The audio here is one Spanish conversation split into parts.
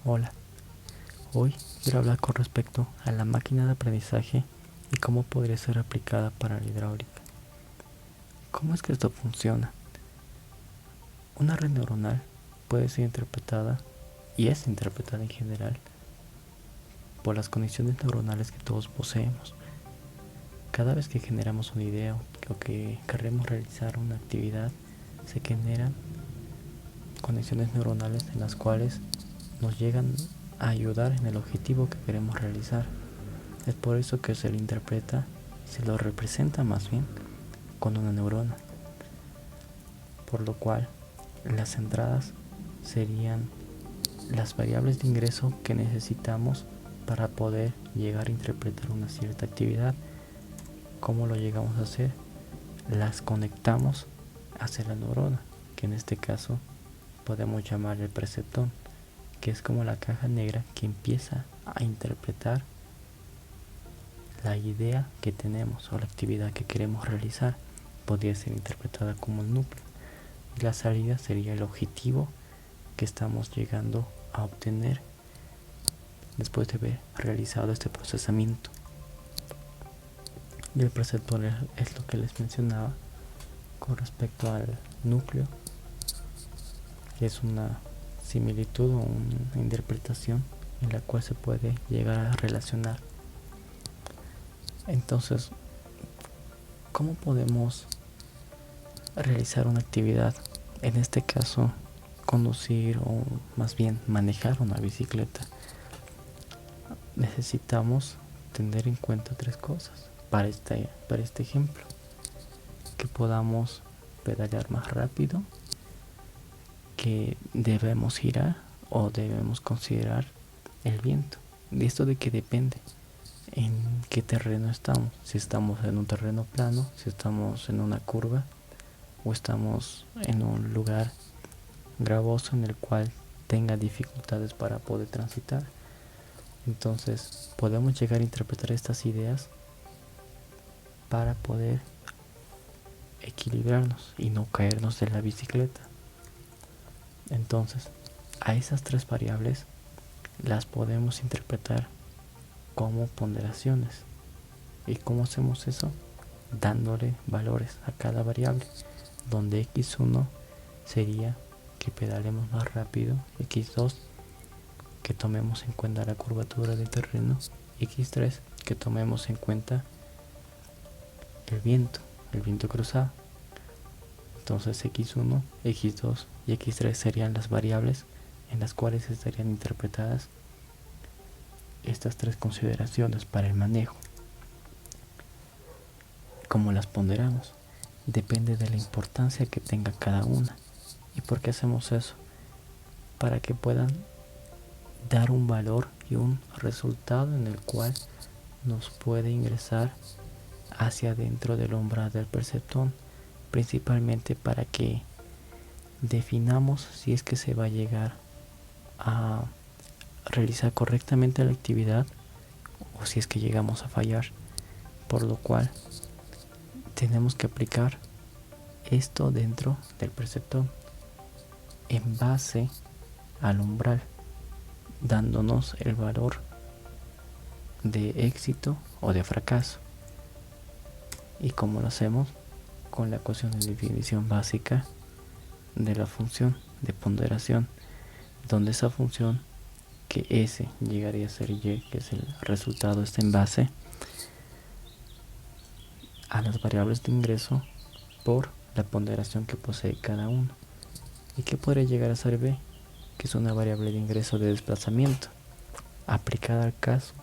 Hola, hoy quiero hablar con respecto a la máquina de aprendizaje y cómo podría ser aplicada para la hidráulica. ¿Cómo es que esto funciona? Una red neuronal puede ser interpretada, y es interpretada en general, por las conexiones neuronales que todos poseemos. Cada vez que generamos una idea o que queremos realizar una actividad, se generan conexiones neuronales en las cuales nos llegan a ayudar en el objetivo que queremos realizar. Es por eso que se lo interpreta, se lo representa más bien, con una neurona. Por lo cual, las entradas serían las variables de ingreso que necesitamos para poder llegar a interpretar una cierta actividad. ¿Cómo lo llegamos a hacer? Las conectamos hacia la neurona, que en este caso podemos llamar el perceptrón, que es como la caja negra que empieza a interpretar la idea que tenemos o la actividad que queremos realizar. Podría ser interpretada como el núcleo. Y la salida sería el objetivo que estamos llegando a obtener después de haber realizado este procesamiento. Y el perceptor es lo que les mencionaba con respecto al núcleo, que es una similitud o una interpretación en la cual se puede llegar a relacionar. Entonces, ¿cómo podemos realizar una actividad? En este caso, conducir o más bien manejar una bicicleta. Necesitamos tener en cuenta tres cosas para este ejemplo: que podamos pedalear más rápido, que debemos girar o debemos considerar el viento. ¿De esto de qué depende? En qué terreno estamos. Si estamos en un terreno plano, si estamos en una curva o estamos en un lugar gravoso en el cual tenga dificultades para poder transitar. Entonces podemos llegar a interpretar estas ideas para poder equilibrarnos y no caernos de la bicicleta. Entonces, a esas tres variables las podemos interpretar como ponderaciones. ¿Y cómo hacemos eso? Dándole valores a cada variable, donde x1 sería que pedalemos más rápido, x2 que tomemos en cuenta la curvatura del terreno, x3 que tomemos en cuenta el viento cruzado. Entonces x1, x2 y x3 serían las variables en las cuales estarían interpretadas estas tres consideraciones para el manejo. ¿Cómo las ponderamos? Depende de la importancia que tenga cada una. ¿Y por qué hacemos eso? Para que puedan dar un valor y un resultado en el cual nos puede ingresar hacia adentro del umbral del perceptrón, principalmente para que definamos si es que se va a llegar a realizar correctamente la actividad o si es que llegamos a fallar, por lo cual tenemos que aplicar esto dentro del perceptrón en base al umbral, dándonos el valor de éxito o de fracaso. ¿Y cómo lo hacemos? Con la ecuación de definición básica de la función de ponderación, donde esa función, que S llegaría a ser Y, que es el resultado, está en base a las variables de ingreso por la ponderación que posee cada uno. ¿Y qué podría llegar a ser B? Que es una variable de ingreso de desplazamiento. Aplicada al caso,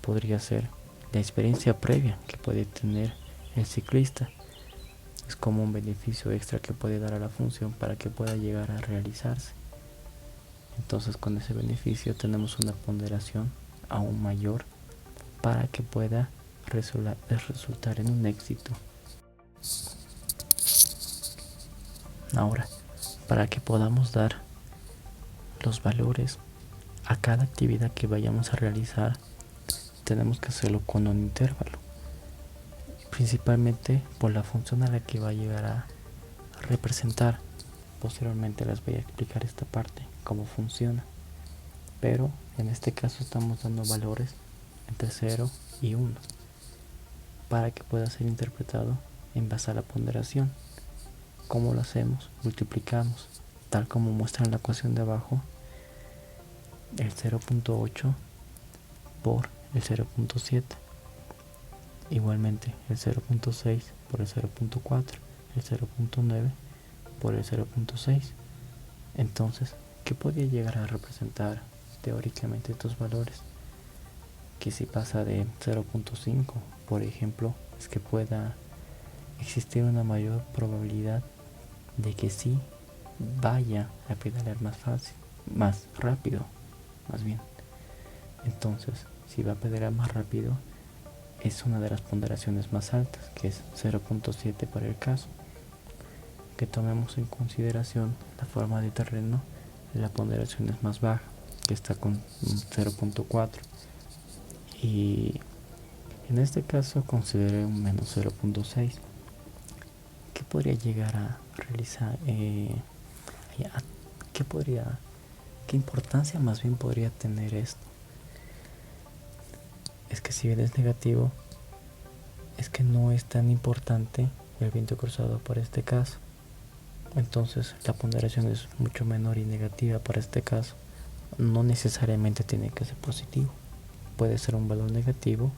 podría ser la experiencia previa que puede tener el ciclista. Es como un beneficio extra que puede dar a la función para que pueda llegar a realizarse. Entonces, con ese beneficio tenemos una ponderación aún mayor para que pueda resultar en un éxito. Ahora, para que podamos dar los valores a cada actividad que vayamos a realizar, tenemos que hacerlo con un intervalo, principalmente por la función a la que va a llegar a representar. Posteriormente les voy a explicar esta parte, cómo funciona. pero en este caso estamos dando valores entre 0 y 1 para que pueda ser interpretado en base a la ponderación. ¿Cómo lo hacemos? Multiplicamos, tal como muestra en la ecuación de abajo, el 0.8 por el 0.7, igualmente el 0.6 por el 0.4, el 0.9 por el 0.6. Entonces, ¿qué podría llegar a representar teóricamente estos valores? Que si pasa de 0.5, por ejemplo, es que pueda existir una mayor probabilidad de que sí vaya a pedalear más fácil, más rápido, más bien. Entonces, si va a pedalear más rápido, es una de las ponderaciones más altas, que es 0.7 para el caso. Que tomemos en consideración la forma de terreno, la ponderación es más baja, que está con 0.4. Y en este caso consideré un menos 0.6. ¿Qué podría llegar a realizar? ¿Qué importancia más bien podría tener esto? Es que si bien es negativo, es que no es tan importante el viento cruzado para este caso. Entonces la ponderación es mucho menor y negativa para este caso. No necesariamente tiene que ser positivo. Puede ser un valor negativo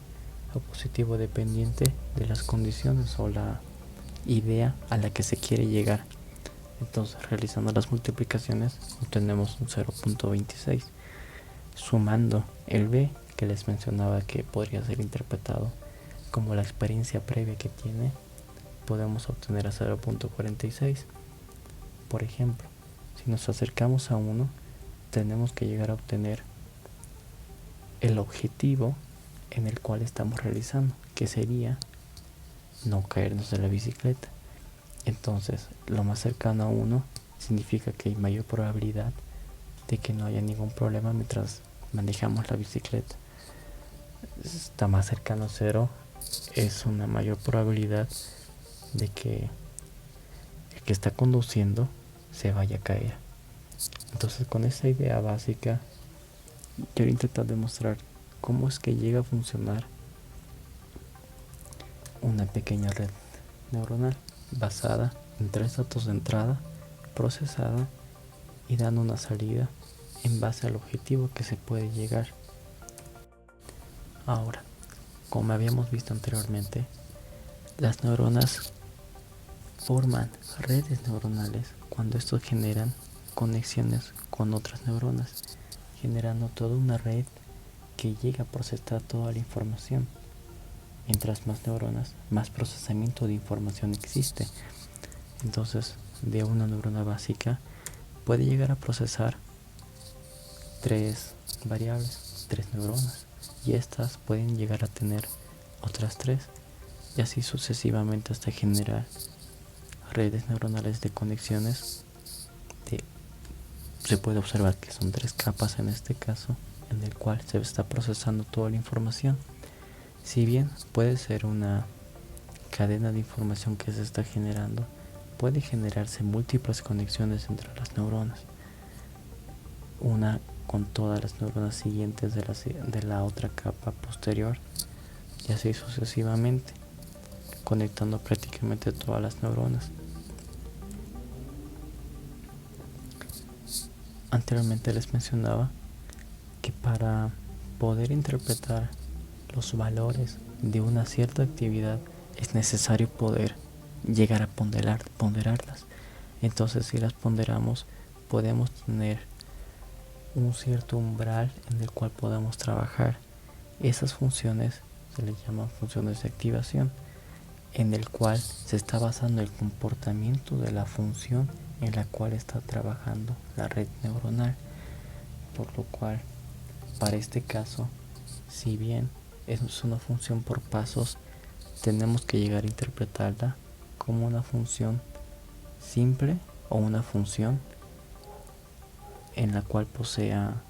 o positivo dependiente de las condiciones o la idea a la que se quiere llegar. Entonces, realizando las multiplicaciones, obtenemos un 0.26. Sumando el b, que les mencionaba que podría ser interpretado como la experiencia previa que tiene, podemos obtener a 0.46. Por ejemplo, si nos acercamos a 1, tenemos que llegar a obtener el objetivo en el cual estamos realizando, que sería no caernos de la bicicleta. Entonces, lo más cercano a 1 significa que hay mayor probabilidad de que no haya ningún problema mientras manejamos la bicicleta. Está más cercano a 0, es una mayor probabilidad de que el que está conduciendo se vaya a caer. Entonces, con esta idea básica, quiero intentar demostrar cómo es que llega a funcionar una pequeña red neuronal basada en 3 datos de entrada, procesada y dando una salida en base al objetivo que se puede llegar. Ahora, como habíamos visto anteriormente, las neuronas forman redes neuronales cuando estos generan conexiones con otras neuronas, generando toda una red que llega a procesar toda la información. Mientras más neuronas, más procesamiento de información existe. Entonces, de una neurona básica puede llegar a procesar 3 variables, 3 neuronas, y estas pueden llegar a tener otras 3, y así sucesivamente hasta generar redes neuronales de conexiones. Se puede observar que son 3 capas en este caso, en el cual se está procesando toda la información. Si bien puede ser una cadena de información que se está generando, puede generarse múltiples conexiones entre las neuronas, una con todas las neuronas siguientes de la otra capa posterior, y así sucesivamente, conectando prácticamente todas las neuronas. Anteriormente les mencionaba que para poder interpretar los valores de una cierta actividad es necesario poder llegar a ponderarlas. Entonces, si las ponderamos, podemos tener un cierto umbral en el cual podamos trabajar. Esas funciones se les llaman funciones de activación, en el cual se está basando el comportamiento de la función en la cual está trabajando la red neuronal. Por lo cual, para este caso, si bien es una función por pasos, tenemos que llegar a interpretarla como una función simple o una función en la cual posea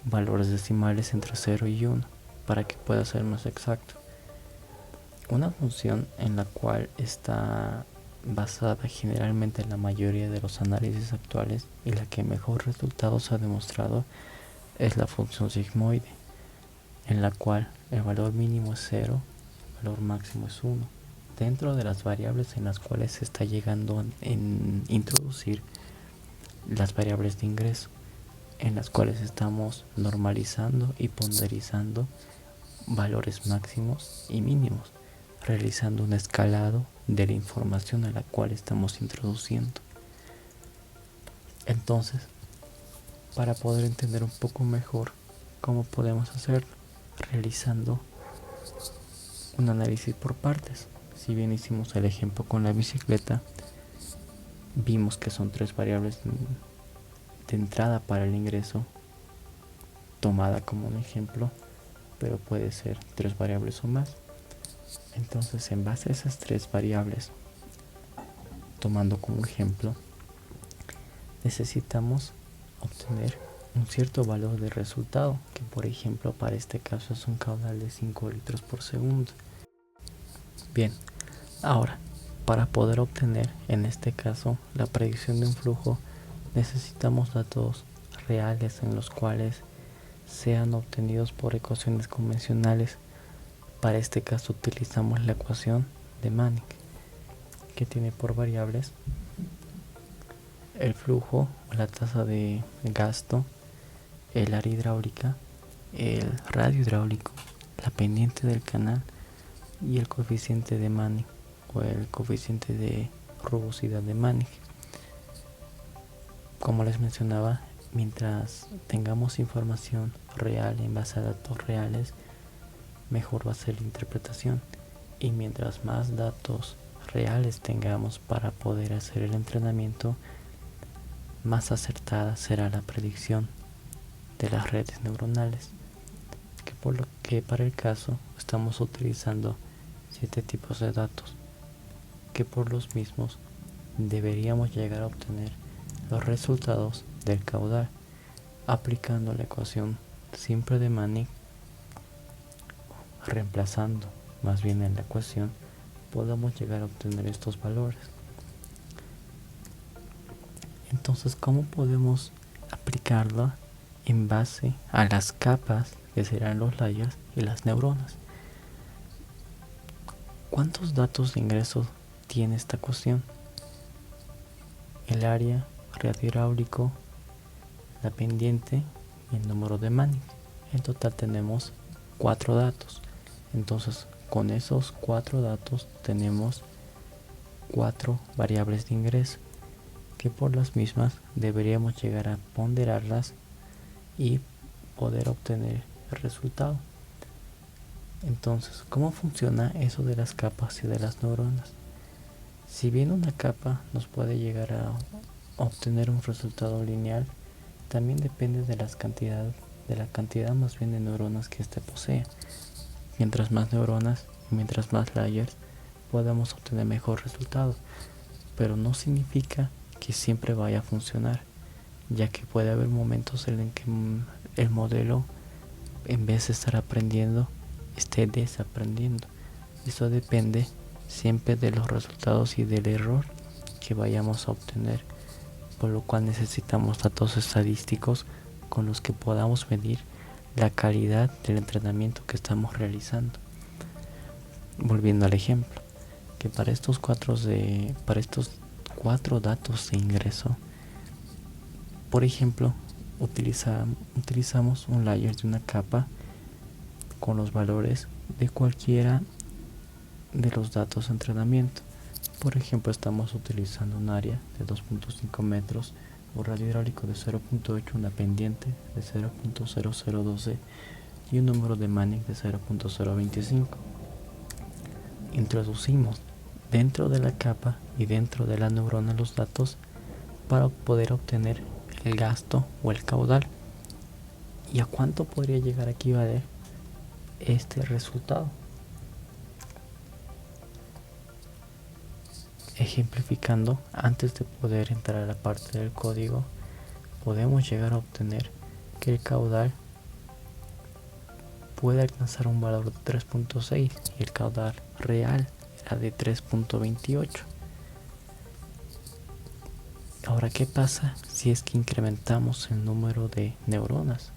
valores decimales entre 0 y 1 para que pueda ser más exacto. Una función en la cual está basada generalmente en la mayoría de los análisis actuales y la que mejor resultados ha demostrado es la función sigmoide, en la cual el valor mínimo es 0, el valor máximo es 1. Dentro de las variables en las cuales se está llegando a introducir las variables de ingreso, en las cuales estamos normalizando y ponderizando valores máximos y mínimos, realizando un escalado de la información a la cual estamos introduciendo. Entonces, para poder entender un poco mejor cómo podemos hacerlo, realizando un análisis por partes. Si bien hicimos el ejemplo con la bicicleta, vimos que son 3 variables de entrada para el ingreso, tomada como un ejemplo, pero puede ser 3 variables o más. Entonces, en base a esas 3 variables, tomando como ejemplo, necesitamos obtener un cierto valor de resultado, que por ejemplo para este caso es un caudal de 5 litros por segundo. Bien, ahora, para poder obtener en este caso la predicción de un flujo, necesitamos datos reales en los cuales sean obtenidos por ecuaciones convencionales. Para este caso utilizamos la ecuación de Manning, que tiene por variables el flujo, la tasa de gasto, el área hidráulica, el radio hidráulico, la pendiente del canal y el coeficiente de Manning o el coeficiente de rugosidad de Manning. Como les mencionaba, mientras tengamos información real en base a datos reales, mejor va a ser la interpretación, y mientras más datos reales tengamos para poder hacer el entrenamiento, más acertada será la predicción de las redes neuronales, que por lo que para el caso estamos utilizando 7 tipos de datos, que por los mismos deberíamos llegar a obtener los resultados del caudal aplicando la ecuación simple de Manning, reemplazando más bien en la ecuación, podamos llegar a obtener estos valores. Entonces, ¿cómo podemos aplicarlo en base a las capas que serán los layers y las neuronas? ¿Cuántos datos de ingreso tiene esta cuestión? El área, radio hidráulico, la pendiente y el número de Manning. En total tenemos 4 datos. Entonces, con esos 4 datos tenemos 4 variables de ingreso, que por las mismas deberíamos llegar a ponderarlas y poder obtener el resultado. Entonces, ¿cómo funciona eso de las capas y de las neuronas? Si bien una capa nos puede llegar a obtener un resultado lineal, también depende de la cantidad más bien de neuronas que éste posea. Mientras más neuronas y mientras más layers, podamos obtener mejor resultado, pero no significa que siempre vaya a funcionar, ya que puede haber momentos en que el modelo, en vez de estar aprendiendo, esté desaprendiendo. Eso depende siempre de los resultados y del error que vayamos a obtener, por lo cual necesitamos datos estadísticos con los que podamos medir la calidad del entrenamiento que estamos realizando. Volviendo al ejemplo, que para estos 4 datos de ingreso, por ejemplo, utilizamos un layer de una capa con los valores de cualquiera de los datos de entrenamiento. Por ejemplo, estamos utilizando un área de 2.5 metros, un radio hidráulico de 0.8, una pendiente de 0.0012 y un número de Manning de 0.025. Introducimos dentro de la capa y dentro de la neurona los datos para poder obtener el gasto o el caudal. ¿Y a cuánto podría llegar a equivaler este resultado? Ejemplificando, antes de poder entrar a la parte del código, podemos llegar a obtener que el caudal puede alcanzar un valor de 3.6 y el caudal real era de 3.28. Ahora, ¿qué pasa si es que incrementamos el número de neuronas?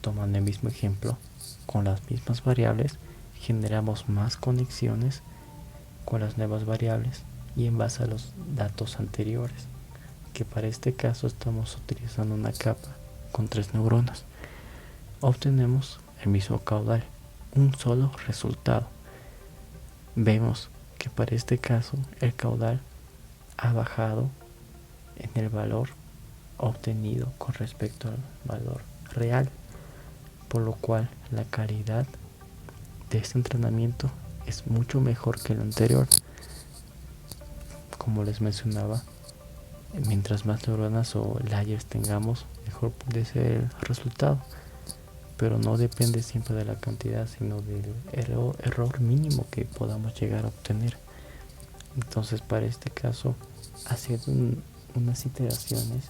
tomando el mismo ejemplo, con las mismas variables, generamos más conexiones con las nuevas variables y en base a los datos anteriores, que para este caso estamos utilizando una capa con 3 neuronas. Obtenemos el mismo caudal, un solo resultado. Vemos que para este caso el caudal ha bajado en el valor obtenido con respecto al valor real, por lo cual la calidad de este entrenamiento es mucho mejor que el anterior. Como les mencionaba, mientras más neuronas o layers tengamos, mejor puede ser el resultado, pero no depende siempre de la cantidad, sino del error mínimo que podamos llegar a obtener. Entonces, para este caso, haciendo unas iteraciones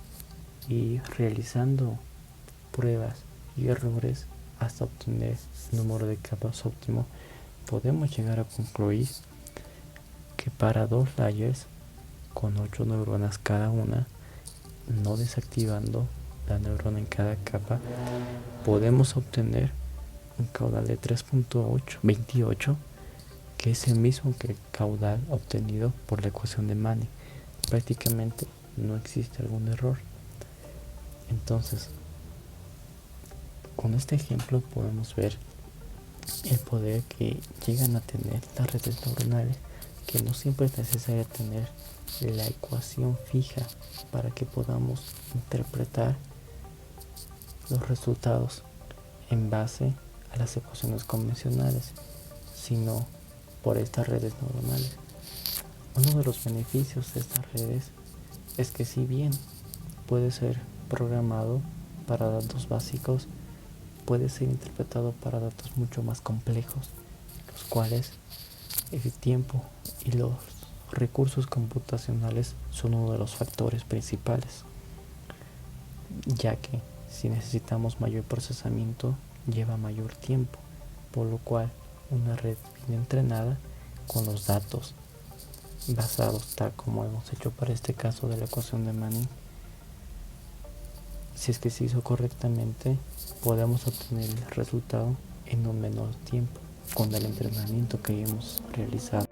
y realizando pruebas y errores hasta obtener el número de capas óptimo, podemos llegar a concluir que para 2 layers con 8 neuronas cada una, no desactivando la neurona en cada capa, podemos obtener un caudal de 3.28, que es el mismo que el caudal obtenido por la ecuación de Manning. Prácticamente no existe algún error. Entonces, con este ejemplo podemos ver el poder que llegan a tener las redes neuronales, que no siempre es necesario tener la ecuación fija para que podamos interpretar los resultados en base a las ecuaciones convencionales, sino por estas redes neuronales. Uno de los beneficios de estas redes es que, si bien puede ser programado para datos básicos, puede ser interpretado para datos mucho más complejos, los cuales el tiempo y los recursos computacionales son uno de los factores principales, ya que si necesitamos mayor procesamiento lleva mayor tiempo, por lo cual una red bien entrenada con los datos basados tal como hemos hecho para este caso de la ecuación de Manning, si es que se hizo correctamente, podemos obtener el resultado en un menor tiempo con el entrenamiento que hemos realizado.